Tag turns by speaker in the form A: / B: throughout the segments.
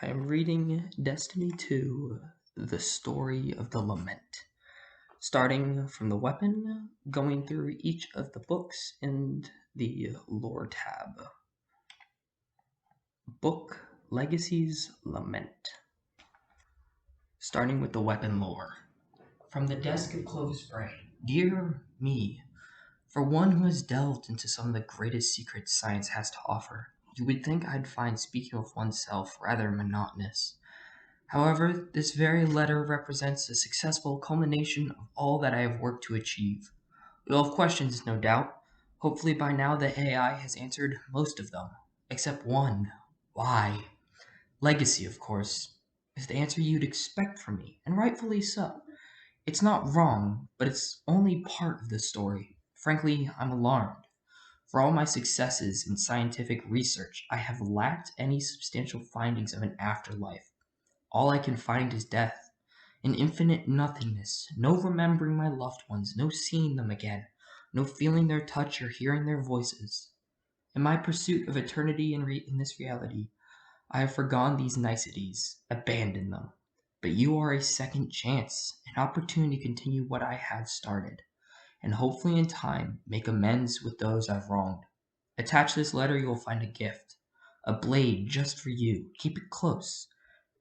A: I am reading Destiny 2, The Story of the Lament, starting from the weapon, going through each of the books in the lore tab. Book Legacy's Lament. Starting with the weapon lore. From the desk of Clovis Bray. Dear me, for one who has delved into some of the greatest secrets science has to offer, you would think I'd find speaking of oneself rather monotonous. However, this very letter represents a successful culmination of all that I have worked to achieve. You'll have questions, no doubt. Hopefully by now the AI has answered most of them. Except one. Why? Legacy, of course, is the answer you'd expect from me, and rightfully so. It's not wrong, but it's only part of the story. Frankly, I'm alarmed. For all my successes in scientific research, I have lacked any substantial findings of an afterlife. All I can find is death, an infinite nothingness, no remembering my loved ones, no seeing them again, no feeling their touch or hearing their voices. In my pursuit of eternity in this reality, I have forgone these niceties, abandoned them. But you are a second chance, an opportunity to continue what I have started, and hopefully in time make amends with those I've wronged. Attached to this letter you will find a gift, a blade just for you. Keep it close.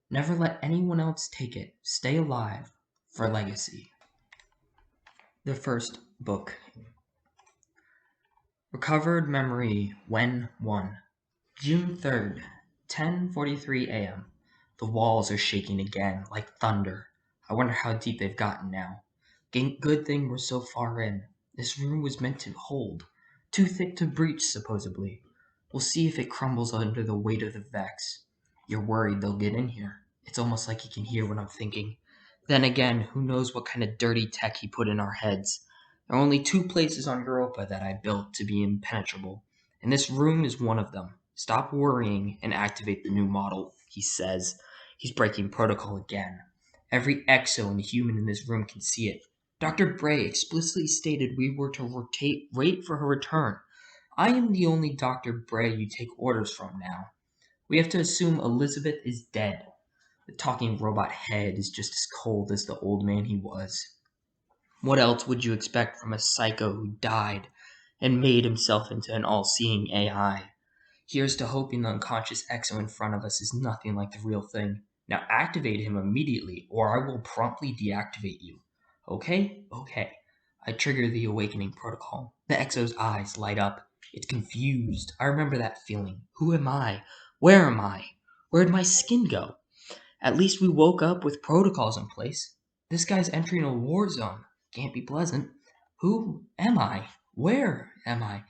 A: Never let anyone else take it. Stay alive for legacy. The first book. Recovered memory when 1. June 3rd, 10:43 a.m. The walls are shaking again, like thunder. I wonder how deep they've gotten now. Good thing we're so far in. This room was meant to hold. Too thick to breach, supposedly. We'll see if it crumbles under the weight of the Vex. You're worried they'll get in here. It's almost like he can hear what I'm thinking. Then again, who knows what kind of dirty tech he put in our heads. There are only 2 places on Europa that I built to be impenetrable, and this room is one of them. Stop worrying and activate the new model, he says. He's breaking protocol again. Every exo and human in this room can see it. Dr. Bray explicitly stated we were to wait for her return. I am the only Dr. Bray you take orders from now. We have to assume Elizabeth is dead. The talking robot head is just as cold as the old man he was. What else would you expect from a psycho who died and made himself into an all-seeing AI? Here's to hoping the unconscious exo in front of us is nothing like the real thing. Now activate him immediately, or I will promptly deactivate you. Okay? Okay. I trigger the awakening protocol. The exo's eyes light up. It's confused. I remember that feeling. Who am I? Where am I? Where'd my skin go? At least we woke up with protocols in place. This guy's entering a war zone. Can't be pleasant. Who am I? Where am I?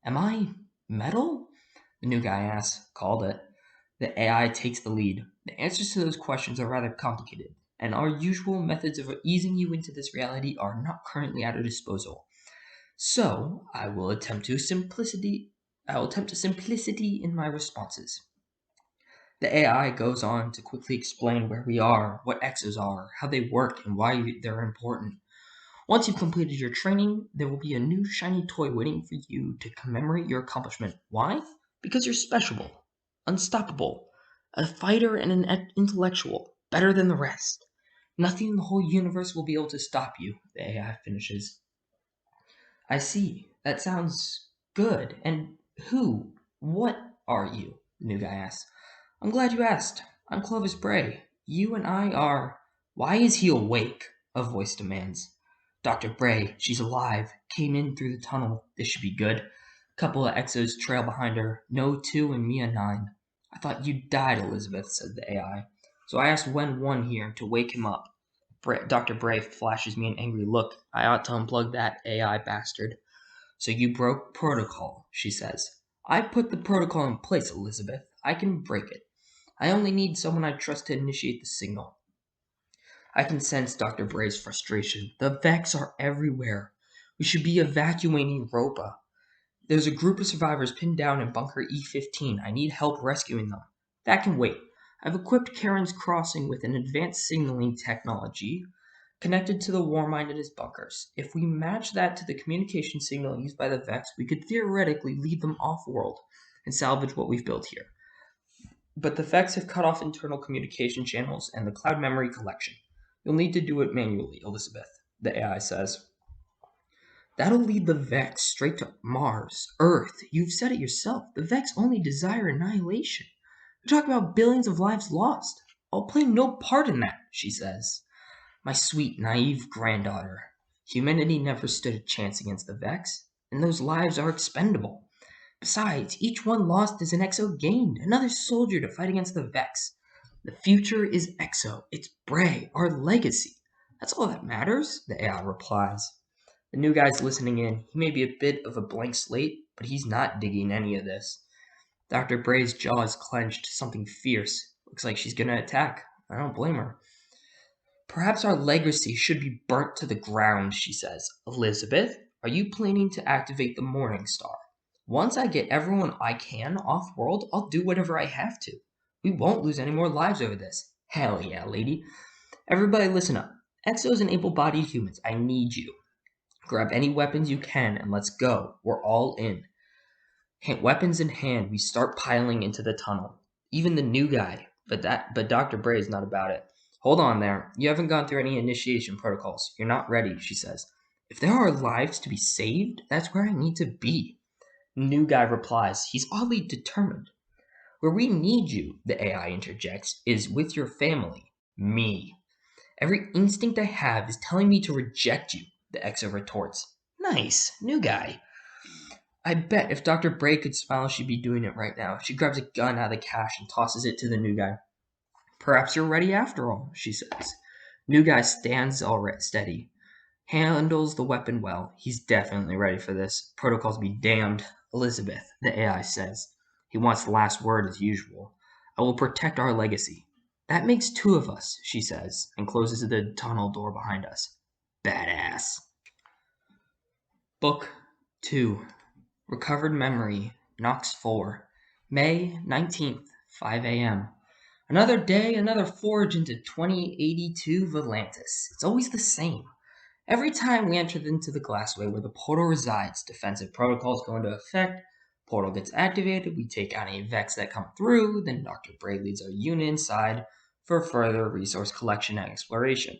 A: Am I metal? The new guy asks. Called it. The AI takes the lead. The answers to those questions are rather complicated, and our usual methods of easing you into this reality are not currently at our disposal. So, I will attempt simplicity in my responses. The AI goes on to quickly explain where we are, what exos are, how they work, and why they're important. Once you've completed your training, there will be a new shiny toy waiting for you to commemorate your accomplishment. Why? Because you're special, unstoppable, a fighter and an intellectual, better than the rest. Nothing in the whole universe will be able to stop you, the AI finishes. I see. That sounds good. And what are you? The new guy asks. I'm glad you asked. I'm Clovis Bray. You and I are... Why is he awake? A voice demands. Dr. Bray, she's alive. Came in through the tunnel. This should be good. Couple of exos trail behind her. No 2 and me a 9. I thought you died, Elizabeth, said the AI. So I asked Wen 1 here to wake him up. Dr. Bray flashes me an angry look. I ought to unplug that AI bastard. So you broke protocol, she says. I put the protocol in place, Elizabeth. I can break it. I only need someone I trust to initiate the signal. I can sense Dr. Bray's frustration. The Vex are everywhere. We should be evacuating Europa. There's a group of survivors pinned down in Bunker E15. I need help rescuing them. That can wait. I've equipped Karen's crossing with an advanced signaling technology connected to the Warmind in his bunkers. If we match that to the communication signal used by the Vex, we could theoretically lead them off-world and salvage what we've built here. but the Vex have cut off internal communication channels and the cloud memory collection. You'll need to do it manually, Elizabeth, the AI says. That'll lead the Vex straight to Mars, Earth. You've said it yourself. The Vex only desire annihilation. We talk about billions of lives lost. I'll play no part in that, she says. My sweet, naive granddaughter. Humanity never stood a chance against the Vex, and those lives are expendable. Besides, each one lost is an Exo gained, another soldier to fight against the Vex. The future is Exo. It's Bray, our legacy. That's all that matters, the AI replies. The new guy's listening in. He may be a bit of a blank slate, but he's not digging any of this. Dr. Bray's jaw is clenched, something fierce. Looks like she's gonna attack. I don't blame her. Perhaps our legacy should be burnt to the ground, she says. Elizabeth, are you planning to activate the Morning Star? Once I get everyone I can off-world, I'll do whatever I have to. We won't lose any more lives over this. Hell yeah, lady. Everybody listen up. Exos and able-bodied humans, I need you. Grab any weapons you can and let's go. We're all in. Weapons in hand, we start piling into the tunnel. Even the new guy, but Dr. Bray is not about it. Hold on there. You haven't gone through any initiation protocols. You're not ready, she says. If there are lives to be saved, that's where I need to be. New guy replies. He's oddly determined. Where we need you, the AI interjects, is with your family. Me. Every instinct I have is telling me to reject you, the Exo retorts. Nice. New guy. I bet if Dr. Bray could smile, she'd be doing it right now. She grabs a gun out of the cache and tosses it to the new guy. Perhaps you're ready after all, she says. New guy stands steady. Handles the weapon well. He's definitely ready for this. Protocols be damned. Elizabeth, the AI says. He wants the last word as usual. I will protect our legacy. That makes two of us, she says, and closes the tunnel door behind us. Badass. Book 2. Recovered Memory, Knox 4. May 19th, 5 a.m. Another day, another forge into 2082 Volantis. It's always the same. Every time we enter into the glassway where the portal resides, defensive protocols go into effect, portal gets activated, we take out any Vex that come through, then Dr. Bray leads our unit inside for further resource collection and exploration.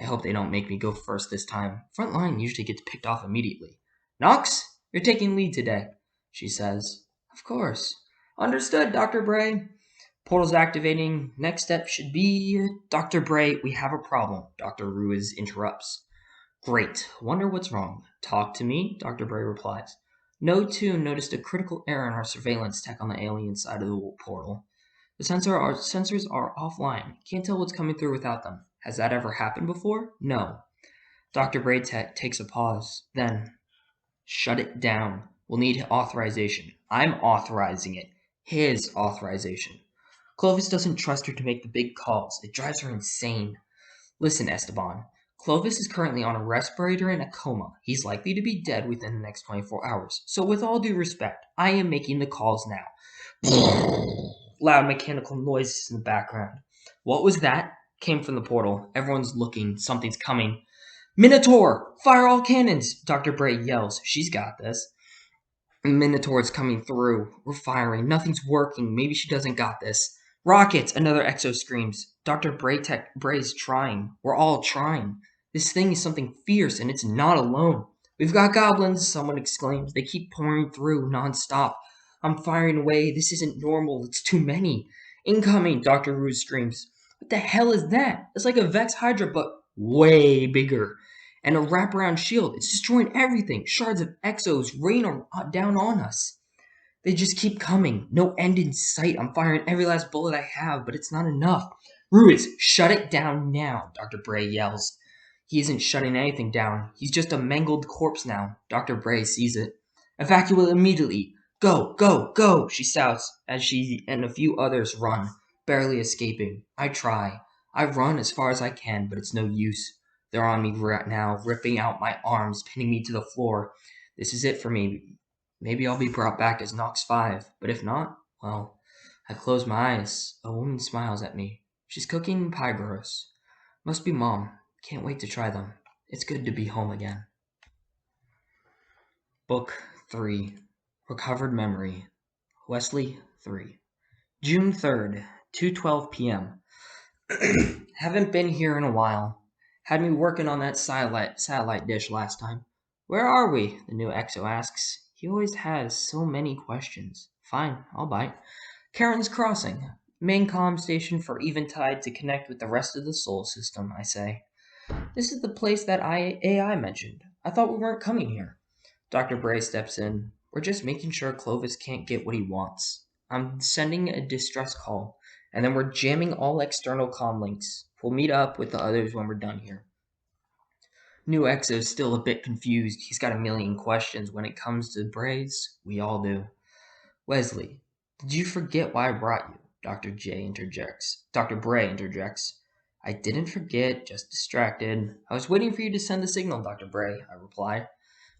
A: I hope they don't make me go first this time. Frontline usually gets picked off immediately. Knox, you're taking lead today, she says. Of course. Understood, Dr. Bray. Portal's activating. Next step should be... Dr. Bray, we have a problem, Dr. Ruiz interrupts. Great. Wonder what's wrong. Talk to me, Dr. Bray replies. No 2 noticed a critical error in our surveillance tech on the alien side of the portal. The sensors are offline. Can't tell what's coming through without them. Has that ever happened before? No. Dr. Bray takes a pause. Then, shut it down. We'll need authorization. I'm authorizing it. His authorization. Clovis doesn't trust her to make the big calls. It drives her insane. Listen, Esteban. Clovis is currently on a respirator in a coma. He's likely to be dead within the next 24 hours. So with all due respect, I am making the calls now. Loud mechanical noises in the background. What was that? Came from the portal. Everyone's looking. Something's coming. Minotaur! Fire all cannons! Dr. Bray yells. She's got this. Minotaur's coming through. We're firing. Nothing's working. Maybe she doesn't got this. Rockets! Another Exo screams. Dr. Bray's trying. We're all trying. This thing is something fierce, and it's not alone. We've got goblins, someone exclaims. They keep pouring through nonstop. I'm firing away. This isn't normal. It's too many. Incoming, Dr. Ruiz screams. What the hell is that? It's like a Vex Hydra, but way bigger. And a wraparound shield. It's destroying everything. Shards of Exos rain down on us. They just keep coming. No end in sight. I'm firing every last bullet I have, but it's not enough. Ruiz, shut it down now, Dr. Bray yells. He isn't shutting anything down. He's just a mangled corpse now. Dr. Bray sees it. Evacuate immediately. Go, go, go, she shouts as she and a few others run, barely escaping. I try. I run as far as I can, but it's no use. They're on me right now, ripping out my arms, pinning me to the floor. This is it for me. Maybe I'll be brought back as Knox 5, but if not, well, I close my eyes. A woman smiles at me. She's cooking pie burros. Must be Mom. Can't wait to try them. It's good to be home again. Book 3. Recovered Memory. Wesley 3. June 3rd, 2:12 p.m. Haven't been here in a while. Had me working on that satellite dish last time. Where are we? The new EXO asks. He always has so many questions. Fine, I'll bite. Karen's Crossing. Main comm station for Eventide to connect with the rest of the Sol system, I say. This is the place that AI mentioned. I thought we weren't coming here. Dr. Bray steps in. We're just making sure Clovis can't get what he wants. I'm sending a distress call, and then we're jamming all external comm links. We'll meet up with the others when we're done here. New Exo's still a bit confused. He's got a million questions when it comes to Brays. We all do. Wesley, did you forget why I brought you? Dr. Bray interjects. I didn't forget, just distracted. I was waiting for you to send the signal, Dr. Bray, I replied.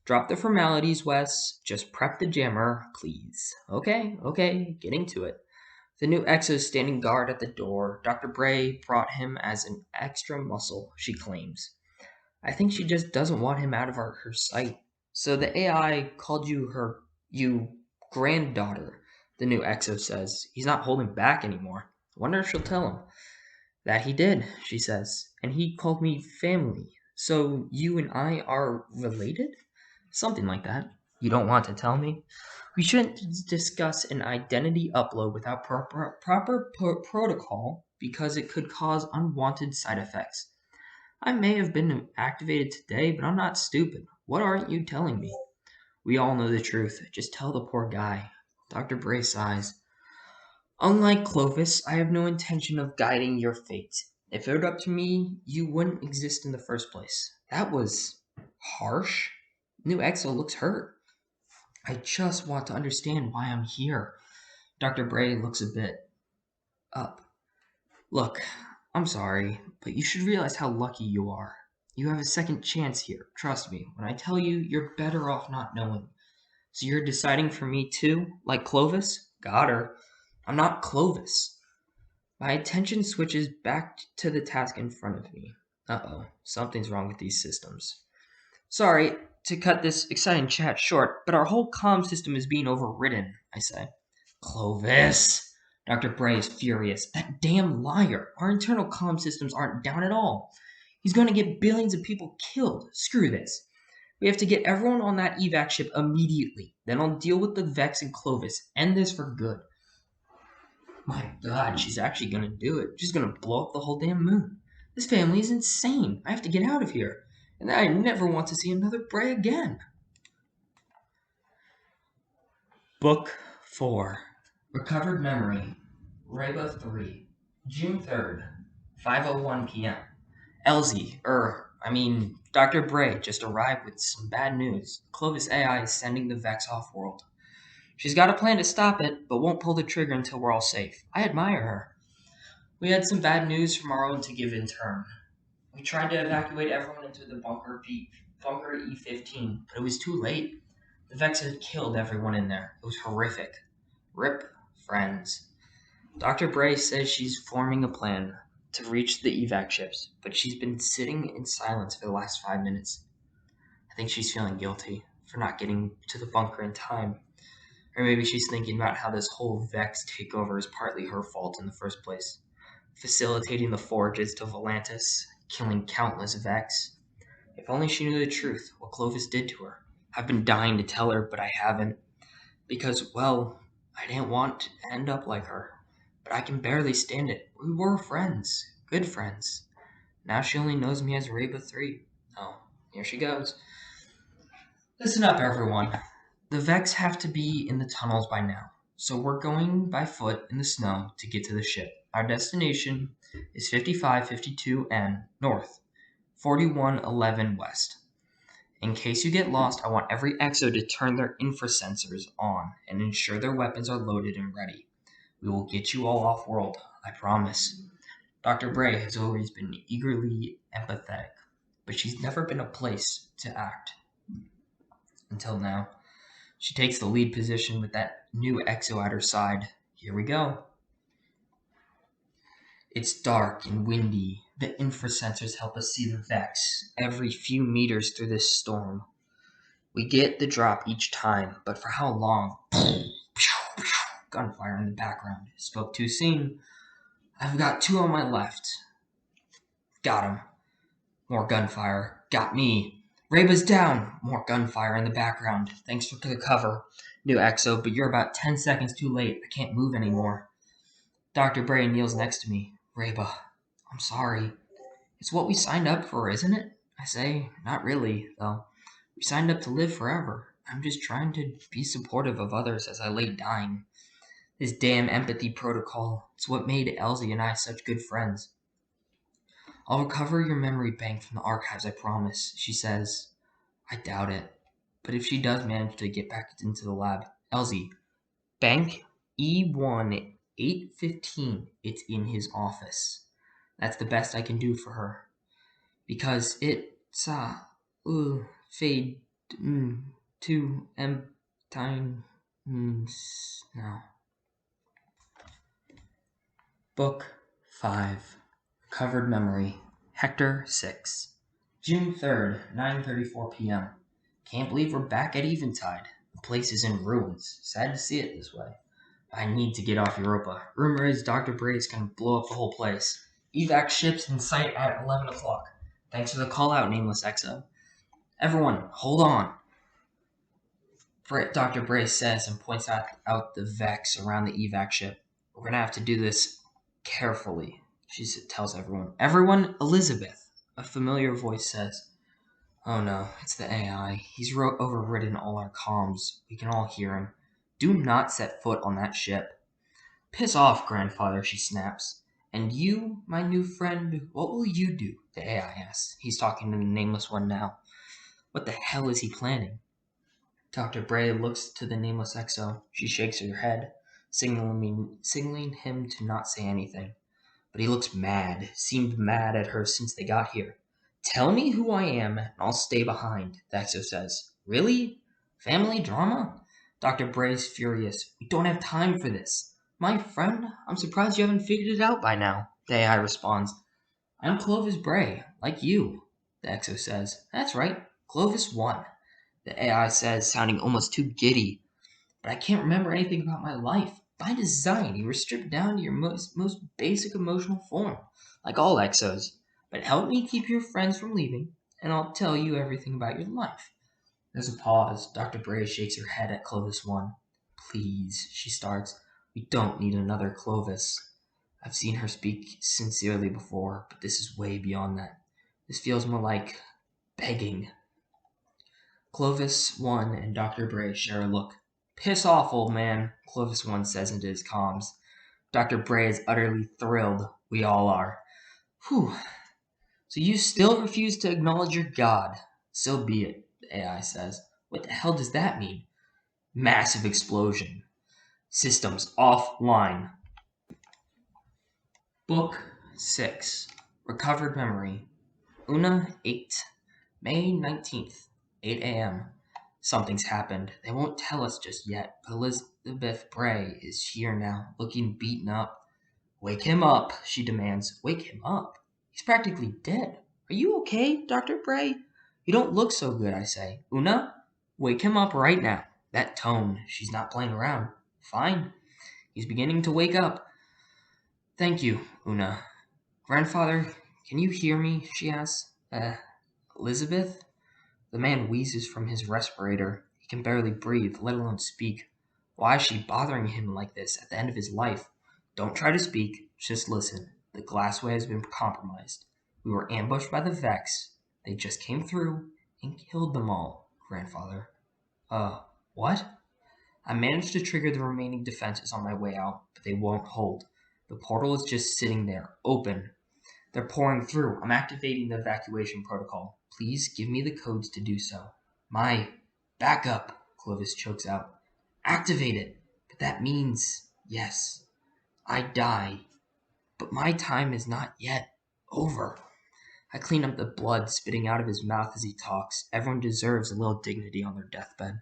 A: Drop the formalities, Wes. Just prep the jammer, please. Okay, getting to it. The new Exo's standing guard at the door. Dr. Bray brought him as an extra muscle, she claims. I think she just doesn't want him out of her sight. So the AI called you granddaughter, the new Exo says. He's not holding back anymore. Wonder if she'll tell him. That he did, she says. And he called me family. So you and I are related? Something like that. You don't want to tell me? We shouldn't discuss an identity upload without proper protocol because it could cause unwanted side effects. I may have been activated today, but I'm not stupid. What aren't you telling me? We all know the truth. Just tell the poor guy. Dr. Bray sighs. Unlike Clovis, I have no intention of guiding your fate. If it were up to me, you wouldn't exist in the first place. That was harsh. New Exo looks hurt. I just want to understand why I'm here. Dr. Bray looks a bit up. Look, I'm sorry, but you should realize how lucky you are. You have a second chance here. Trust me. When I tell you, you're better off not knowing. So you're deciding for me too? Like Clovis? Got her. I'm not Clovis. My attention switches back to the task in front of me. Uh-oh, something's wrong with these systems. Sorry to cut this exciting chat short, but our whole comm system is being overridden, I say. Clovis! Dr. Bray is furious. That damn liar! Our internal comm systems aren't down at all. He's going to get billions of people killed. Screw this. We have to get everyone on that evac ship immediately. Then I'll deal with the Vex and Clovis. End this for good. My God, she's actually going to do it. She's going to blow up the whole damn moon. This family is insane. I have to get out of here. And I never want to see another Bray again. Book 4. Recovered Memory. Reba 3. June 3rd, 5:01 p.m. Elsie, Dr. Bray just arrived with some bad news. Clovis AI is sending the Vex off-world. She's got a plan to stop it, but won't pull the trigger until we're all safe. I admire her. We had some bad news from our own to give in turn. We tried to evacuate everyone into the bunker E15, but it was too late. The Vex had killed everyone in there. It was horrific. RIP, friends. Dr. Bray says she's forming a plan to reach the evac ships, but she's been sitting in silence for the last 5 minutes. I think she's feeling guilty for not getting to the bunker in time. Or maybe she's thinking about how this whole Vex takeover is partly her fault in the first place. Facilitating the forges to Volantis, killing countless Vex. If only she knew the truth, what Clovis did to her. I've been dying to tell her, but I haven't. Because, well, I didn't want to end up like her. But I can barely stand it. We were friends. Good friends. Now she only knows me as Reba 3. Oh, here she goes. Listen up, everyone. The Vex have to be in the tunnels by now. So we're going by foot in the snow to get to the ship. Our destination is 5552N north, 4111 west. In case you get lost, I want every Exo to turn their infrasensors on and ensure their weapons are loaded and ready. We will get you all off-world, I promise. Dr. Bray has always been eagerly empathetic, but she's never been a place to act. Until now. She takes the lead position with that new Exo at her side. Here we go. It's dark and windy. The infrasensors help us see the Vex every few meters through this storm. We get the drop each time, but for how long? Gunfire in the background. Spoke too soon. I've got 2 on my left. Got him. More gunfire. Got me. Reba's down. More gunfire in the background. Thanks for the cover, new Exo, but you're about 10 seconds too late. I can't move anymore. Dr. Bray kneels next to me. Reba, I'm sorry. It's what we signed up for, isn't it? I say, not really, though. We signed up to live forever. I'm just trying to be supportive of others as I lay dying. This damn empathy protocol. It's what made Elsie and I such good friends. I'll recover your memory bank from the archives, I promise, she says. I doubt it. But if she does manage to get back into the lab, Elsie, bank E1 815, it's in his office. That's the best I can do for her. Because it's fade to time now. Book 5. Recovered Memory. Hector 6. June 3rd, 9:34 p.m. Can't believe we're back at Eventide. The place is in ruins. Sad to see it this way. I need to get off Europa. Rumor is Dr. Bray is going to blow up the whole place. Evac ships in sight at 11 o'clock. Thanks for the call out, Nameless Exo. Everyone, hold on. Dr. Bray says and points out the Vex around the evac ship. We're going to have to do this carefully, she tells everyone. Everyone, Elizabeth, a familiar voice says. Oh no, it's the AI. He's overridden all our comms. We can all hear him. Do not set foot on that ship. Piss off, grandfather, she snaps. And you, my new friend, what will you do? The AI asks. He's talking to the Nameless One now. What the hell is he planning? Dr. Bray looks to the Nameless Exo. She shakes her head, signaling him to not say anything. But he looks mad, seemed mad at her since they got here. Tell me who I am, and I'll stay behind, the Exo says. Really? Family drama? Dr. Bray's furious. We don't have time for this. My friend, I'm surprised you haven't figured it out by now, the AI responds. I'm Clovis Bray, like you, the Exo says. That's right, Clovis 1, the AI says, sounding almost too giddy. But I can't remember anything about my life. By design, you were stripped down to your most basic emotional form, like all Exos. But help me keep your friends from leaving, and I'll tell you everything about your life. There's a pause. Dr. Bray shakes her head at Clovis 1. Please, she starts. We don't need another Clovis. I've seen her speak sincerely before, but this is way beyond that. This feels more like begging. Clovis 1 and Dr. Bray share a look. Piss off, old man, Clovis 1 says into his comms. Dr. Bray is utterly thrilled. We all are. Whew. So you still refuse to acknowledge your god. So be it, the AI says. What the hell does that mean? Massive explosion. Systems offline. Book 6. Recovered Memory. Una 8. May 19th, 8 a.m. Something's happened. They won't tell us just yet, but Elizabeth Bray is here now, looking beaten up. Wake him up, she demands. Wake him up? He's practically dead. Are you okay, Dr. Bray? You don't look so good, I say. Una, wake him up right now. That tone, she's not playing around. Fine. He's beginning to wake up. Thank you, Una. Grandfather, can you hear me? She asks. Elizabeth? The man wheezes from his respirator. He can barely breathe, let alone speak. Why is she bothering him like this at the end of his life? Don't try to speak, just listen. The glassway has been compromised. We were ambushed by the Vex. They just came through and killed them all, grandfather. What? I managed to trigger the remaining defenses on my way out, but they won't hold. The portal is just sitting there, open. They're pouring through. I'm activating the evacuation protocol. Please give me the codes to do so. Back up, Clovis chokes out. Activate it. But that means, yes, I die. But my time is not yet over. I clean up the blood spitting out of his mouth as he talks. Everyone deserves a little dignity on their deathbed.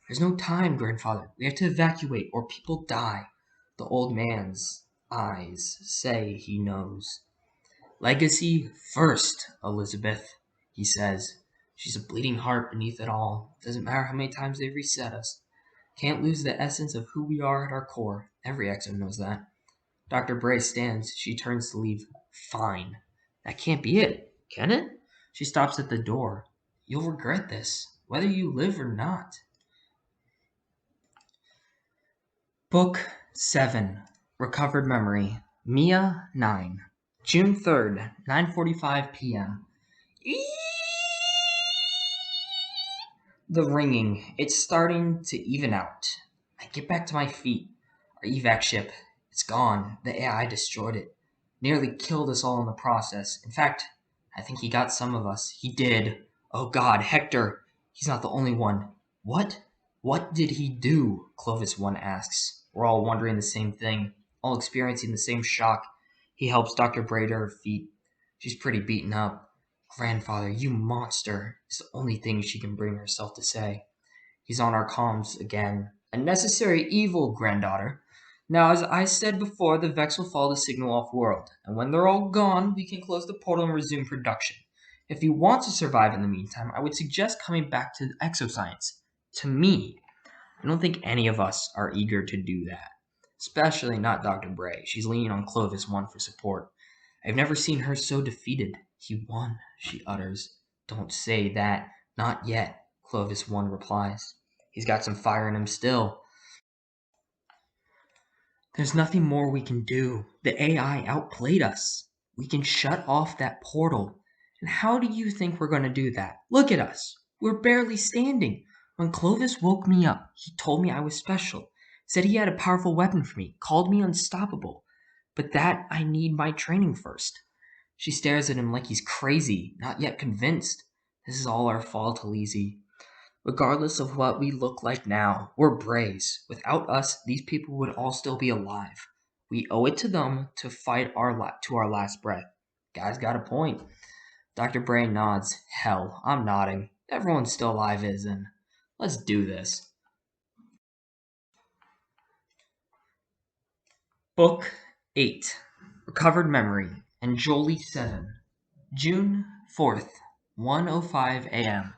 A: There's no time, grandfather. We have to evacuate or people die. The old man's eyes say he knows. Legacy first, Elizabeth, he says. She's a bleeding heart beneath it all. Doesn't matter how many times they reset us. Can't lose the essence of who we are at our core. Every exo knows that. Dr. Bray stands. She turns to leave. Fine. That can't be it, can it? She stops at the door. You'll regret this, whether you live or not. Book 7. Recovered Memory. Mia 9. June 3rd, 9:45 p.m. The ringing. It's starting to even out. I get back to my feet. Our evac ship. It's gone. The AI destroyed it. Nearly killed us all in the process. In fact, I think he got some of us. He did. Oh God, Hector. He's not the only one. What? What did he do? Clovis 1 asks. We're all wondering the same thing. All experiencing the same shock. He helps Dr. Bray to her feet. She's pretty beaten up. Grandfather, you monster, is the only thing she can bring herself to say. He's on our comms again. A necessary evil, granddaughter. Now, as I said before, the Vex will follow the signal off-world, and when they're all gone, we can close the portal and resume production. If you want to survive in the meantime, I would suggest coming back to exoscience. To me, I don't think any of us are eager to do that. Especially not Dr. Bray. She's leaning on Clovis 1 for support. I've never seen her so defeated. He won, she utters. Don't say that. Not yet, Clovis 1 replies. He's got some fire in him still. There's nothing more we can do. The AI outplayed us. We can shut off that portal. And how do you think we're going to do that? Look at us. We're barely standing. When Clovis woke me up, he told me I was special. Said he had a powerful weapon for me. Called me unstoppable. But that I need my training first. She stares at him like he's crazy, not yet convinced. This is all our fault, Alizé. Regardless of what we look like now, we're Brays. Without us, these people would all still be alive. We owe it to them to fight to our last breath. Guy's got a point. Dr. Bray nods. Hell, I'm nodding. Everyone's still alive, isn't? Let's do this. Book 8. Recovered Memory. And Jolie 7. June 4th, 1:05 a.m.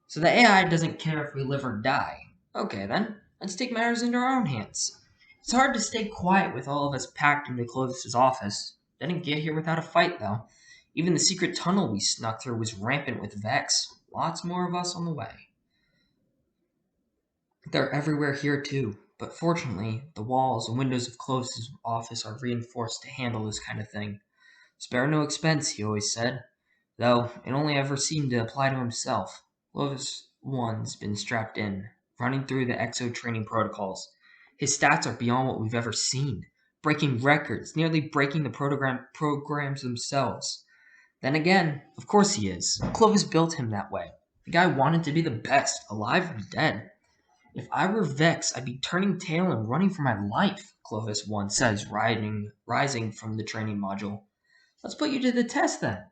A: So the AI doesn't care if we live or die. Okay then, let's take matters into our own hands. It's hard to stay quiet with all of us packed into Clovis's office. Didn't get here without a fight though. Even the secret tunnel we snuck through was rampant with Vex. Lots more of us on the way. They're everywhere here too, but fortunately, the walls and windows of Clovis's office are reinforced to handle this kind of thing. Spare no expense, he always said. Though it only ever seemed to apply to himself. Clovis 1's been strapped in, running through the exo training protocols. His stats are beyond what we've ever seen, breaking records, nearly breaking the programs themselves. Then again, of course he is. Clovis built him that way. The guy wanted to be the best, alive or dead. If I were Vex, I'd be turning tail and running for my life, Clovis 1 says, rising from the training module. Let's put you to the test then.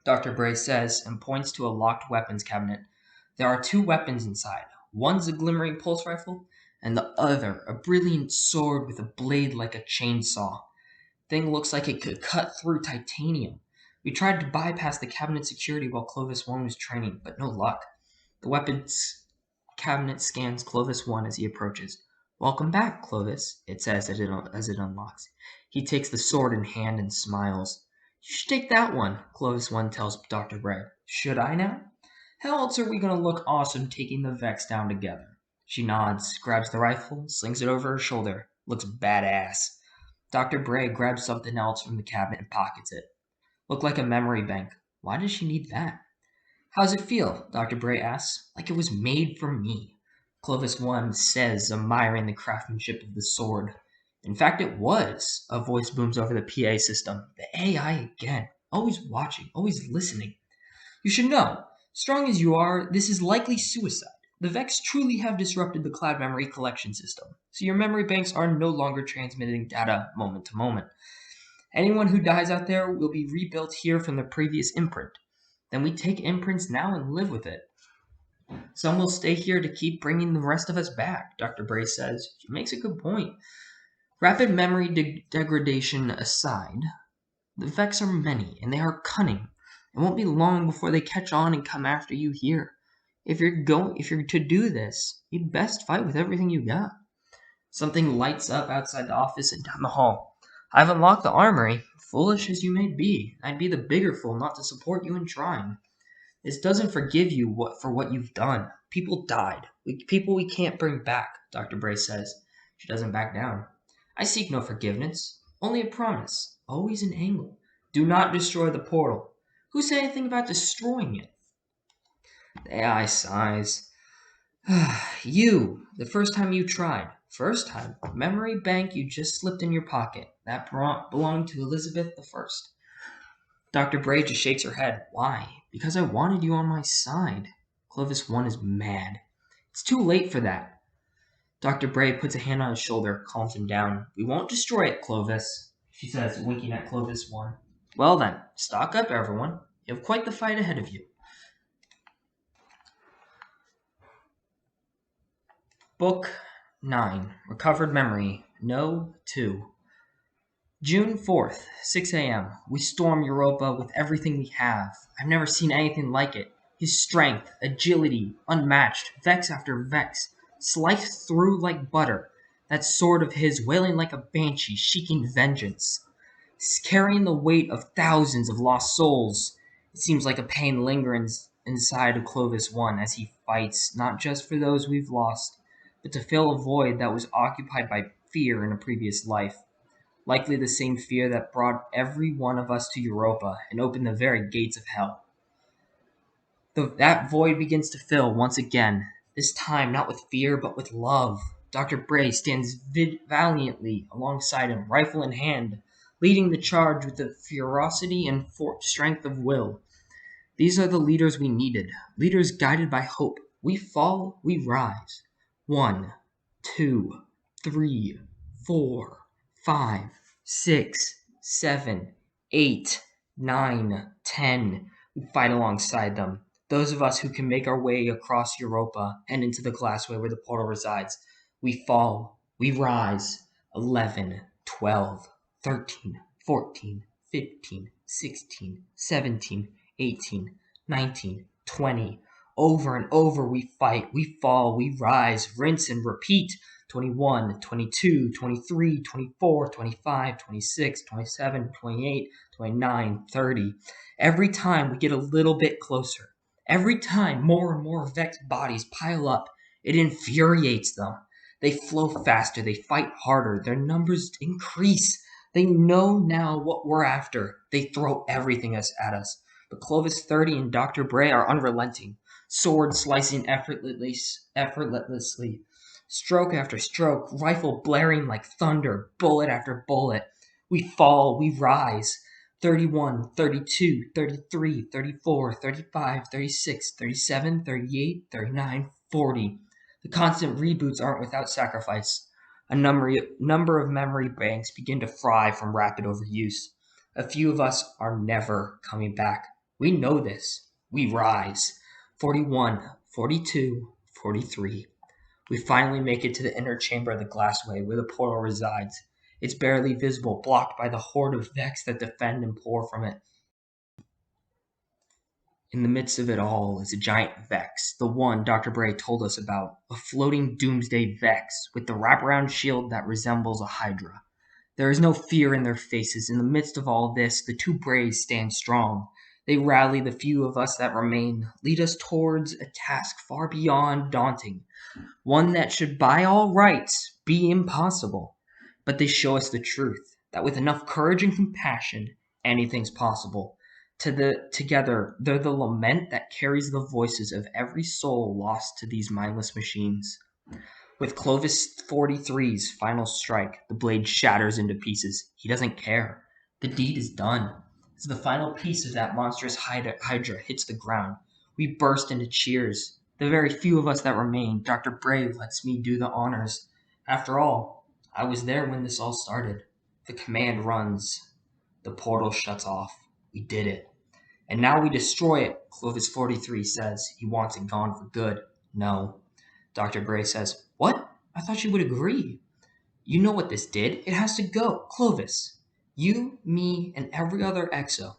A: Dr. Bray says and points to a locked weapons cabinet. There are 2 weapons inside. One's a glimmering pulse rifle, and the other a brilliant sword with a blade like a chainsaw. Thing looks like it could cut through titanium. We tried to bypass the cabinet security while Clovis 1 was training, but no luck. The weapons cabinet scans Clovis 1 as he approaches. Welcome back, Clovis, it says as it unlocks. He takes the sword in hand and smiles. You should take that one, Clovis 1 tells Dr. Bray. Should I now? How else are we going to look awesome taking the Vex down together? She nods, grabs the rifle, slings it over her shoulder. Looks badass. Dr. Bray grabs something else from the cabinet and pockets it. Looked like a memory bank. Why does she need that? How's it feel? Dr. Bray asks. Like it was made for me. Clovis 1 says, admiring the craftsmanship of the sword. In fact, it was. A voice booms over the PA system. The AI again. Always watching, always listening. You should know, strong as you are, this is likely suicide. The Vex truly have disrupted the cloud memory collection system, so your memory banks are no longer transmitting data moment to moment. Anyone who dies out there will be rebuilt here from the previous imprint. Then we take imprints now and live with it. Some will stay here to keep bringing the rest of us back, Dr. Bray says. She makes a good point. Rapid memory degradation aside, the Vex are many, and they are cunning. It won't be long before they catch on and come after you here. If you're to do this, you'd best fight with everything you got. Something lights up outside the office and down the hall. I've unlocked the armory. Foolish as you may be, I'd be the bigger fool not to support you in trying. This doesn't forgive you for what you've done. People died. People we can't bring back, Dr. Bray says. She doesn't back down. I seek no forgiveness, only a promise, always an angle. Do not destroy the portal. Who said anything about destroying it? The AI sighs. You, the first time you tried. First time. Memory bank you just slipped in your pocket. That belonged to Elizabeth the First. Dr. Bray just shakes her head. Why? Because I wanted you on my side. Clovis 1 is mad. It's too late for that. Dr. Bray puts a hand on his shoulder, calms him down. We won't destroy it, Clovis, she says, winking at Clovis 1. Well then, stock up, everyone. You have quite the fight ahead of you. Book 9. Recovered Memory. No. 2. June 4th, 6 a.m. We storm Europa with everything we have. I've never seen anything like it. His strength, agility, unmatched, vex after vex, sliced through like butter. That sword of his wailing like a banshee, seeking vengeance. Carrying the weight of thousands of lost souls. It seems like a pain lingers inside of Clovis 1 as he fights, not just for those we've lost, but to fill a void that was occupied by fear in a previous life. Likely the same fear that brought every one of us to Europa and opened the very gates of hell. That void begins to fill once again, this time not with fear but with love. Dr. Bray stands valiantly alongside him, rifle in hand, leading the charge with the ferocity and strength of will. These are the leaders we needed, leaders guided by hope. We fall, we rise. 1, 2, 3, 4, 5, 6, 7, 8, 9, 10. We fight alongside them. Those of us who can make our way across Europa and into the glassway where the portal resides. We fall, we rise. 11, 12, 13, 14, 15, 16, 17, 18, 19, 20. Over and over we fight, we fall, we rise, rinse and repeat. 21, 22, 23, 24, 25, 26, 27, 28, 29, 30. Every time we get a little bit closer. Every time more and more vexed bodies pile up, it infuriates them. They flow faster, they fight harder, their numbers increase. They know now what we're after. They throw everything at us. But Clovis 30 and Dr. Bray are unrelenting, sword slicing effortlessly, stroke after stroke, rifle blaring like thunder, bullet after bullet. We fall, we rise. 31, 32, 33, 34, 35, 36, 37, 38, 39, 40. The constant reboots aren't without sacrifice. A number of memory banks begin to fry from rapid overuse. A few of us are never coming back. We know this. We rise. 41, 42, 43. We finally make it to the inner chamber of the glassway where the portal resides. It's barely visible, blocked by the horde of Vex that defend and pour from it. In the midst of it all is a giant Vex, the one Dr. Bray told us about, a floating doomsday Vex with the wraparound shield that resembles a Hydra. There is no fear in their faces. In the midst of all this, the two Brays stand strong. They rally the few of us that remain, lead us towards a task far beyond daunting, one that should by all rights be impossible. But they show us the truth, that with enough courage and compassion, anything's possible. Together, they're the lament that carries the voices of every soul lost to these mindless machines. With Clovis 43's final strike, the blade shatters into pieces. He doesn't care. The deed is done. As the final piece of that monstrous Hydra hits the ground, we burst into cheers. The very few of us that remain, Dr. Bray lets me do the honors. After all, I was there when this all started. The command runs. The portal shuts off. We did it. And now we destroy it, Clovis 43 says. He wants it gone for good. No. Dr. Bray says, What? I thought you would agree. You know what this did. It has to go. Clovis. You, me, and every other exo.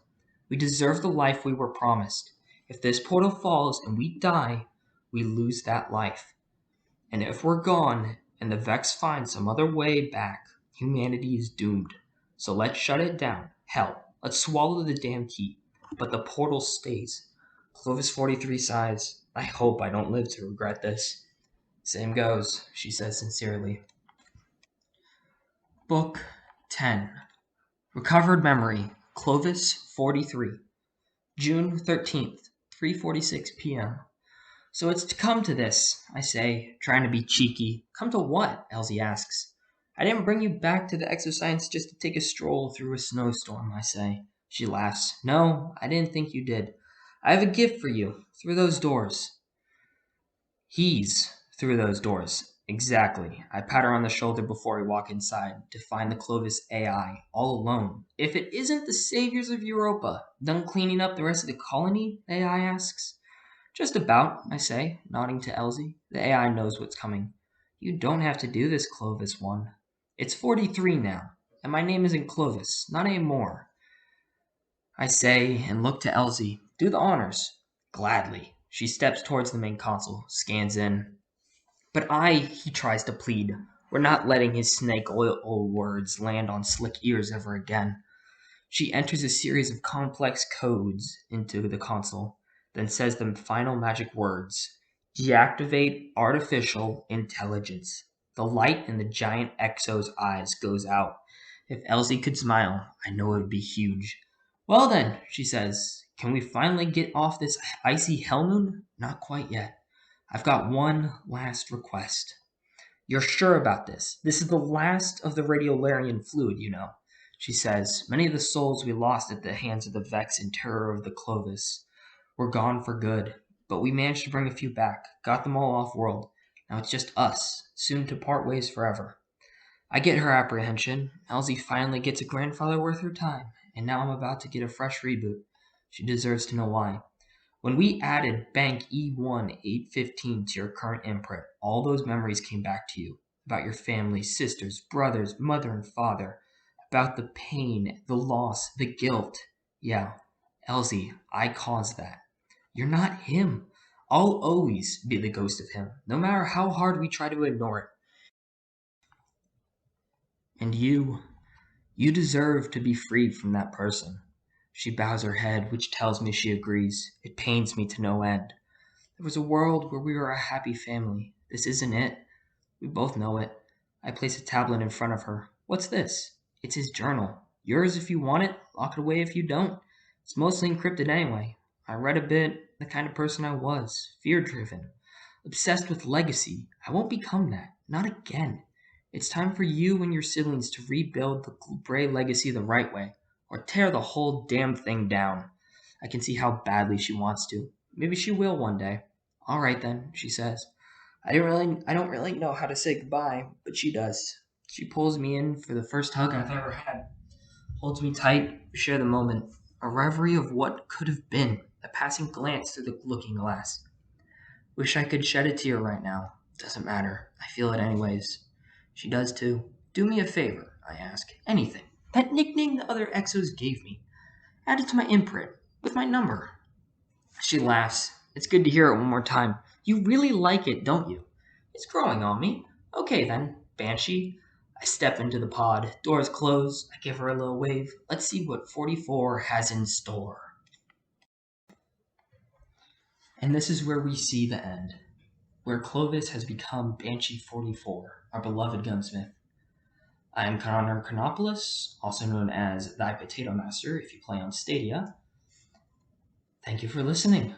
A: We deserve the life we were promised. If this portal falls and we die, we lose that life. And if we're gone, and the Vex finds some other way back, humanity is doomed. So let's shut it down. Hell, let's swallow the damn key. But the portal stays. Clovis 43 sighs. I hope I don't live to regret this. Same goes, she says sincerely. Book 10. Recovered Memory, Clovis 43. June 13th, 3:46 p.m. So it's to come to this, I say, trying to be cheeky. Come to what? Elsie asks. I didn't bring you back to the exoscience just to take a stroll through a snowstorm, I say. She laughs. No, I didn't think you did. I have a gift for you, through those doors. He's through those doors. Exactly. I pat her on the shoulder before we walk inside to find the Clovis AI, all alone. If it isn't the saviors of Europa, done cleaning up the rest of the colony? The AI asks. Just about, I say, nodding to Elsie. The AI knows what's coming. You don't have to do this, Clovis 1. It's 43 now, and my name isn't Clovis, not anymore. I say, and look to Elsie. Do the honors. Gladly. She steps towards the main console, scans in. But he tries to plead. We're not letting his snake oil words land on slick ears ever again. She enters a series of complex codes into the console, then says the final magic words. Deactivate artificial intelligence. The light in the giant Exo's eyes goes out. If Elsie could smile, I know it would be huge. Well then, she says, can we finally get off this icy hell moon? Not quite yet. I've got one last request. You're sure about this? This is the last of the radiolarian fluid, you know. She says, many of the souls we lost at the hands of the Vex and terror of the Clovis were gone for good, but we managed to bring a few back, got them all off-world. Now it's just us, soon to part ways forever. I get her apprehension. Elsie finally gets a grandfather worth her time, and now I'm about to get a fresh reboot. She deserves to know why. When we added Bank E1-815 to your current imprint, all those memories came back to you. About your family, sisters, brothers, mother and father. About the pain, the loss, the guilt. Yeah, Elsie, I caused that. You're not him. I'll always be the ghost of him, no matter how hard we try to ignore it. And you deserve to be freed from that person. She bows her head, which tells me she agrees. It pains me to no end. There was a world where we were a happy family. This isn't it. We both know it. I place a tablet in front of her. What's this? It's his journal. Yours if you want it, lock it away if you don't. It's mostly encrypted anyway. I read a bit, the kind of person I was, fear-driven, obsessed with legacy. I won't become that. Not again. It's time for you and your siblings to rebuild the Bray legacy the right way, or tear the whole damn thing down. I can see how badly she wants to. Maybe she will one day. All right then, she says. I don't really know how to say goodbye, but she does. She pulls me in for the first hug I've ever had, holds me tight, we share the moment, a reverie of what could have been, a passing glance through the looking glass. Wish I could shed a tear right now. Doesn't matter. I feel it anyways. She does too. Do me a favor, I ask. Anything. That nickname the other Exos gave me. Add it to my imprint, with my number. She laughs. It's good to hear it one more time. You really like it, don't you? It's growing on me. Okay then, Banshee. I step into the pod. Doors close. I give her a little wave. Let's see what 44 has in store. And this is where we see the end, where Clovis has become Banshee 44, our beloved gunsmith. I am Connor Konopoulos, also known as Thy Potato Master if you play on Stadia. Thank you for listening.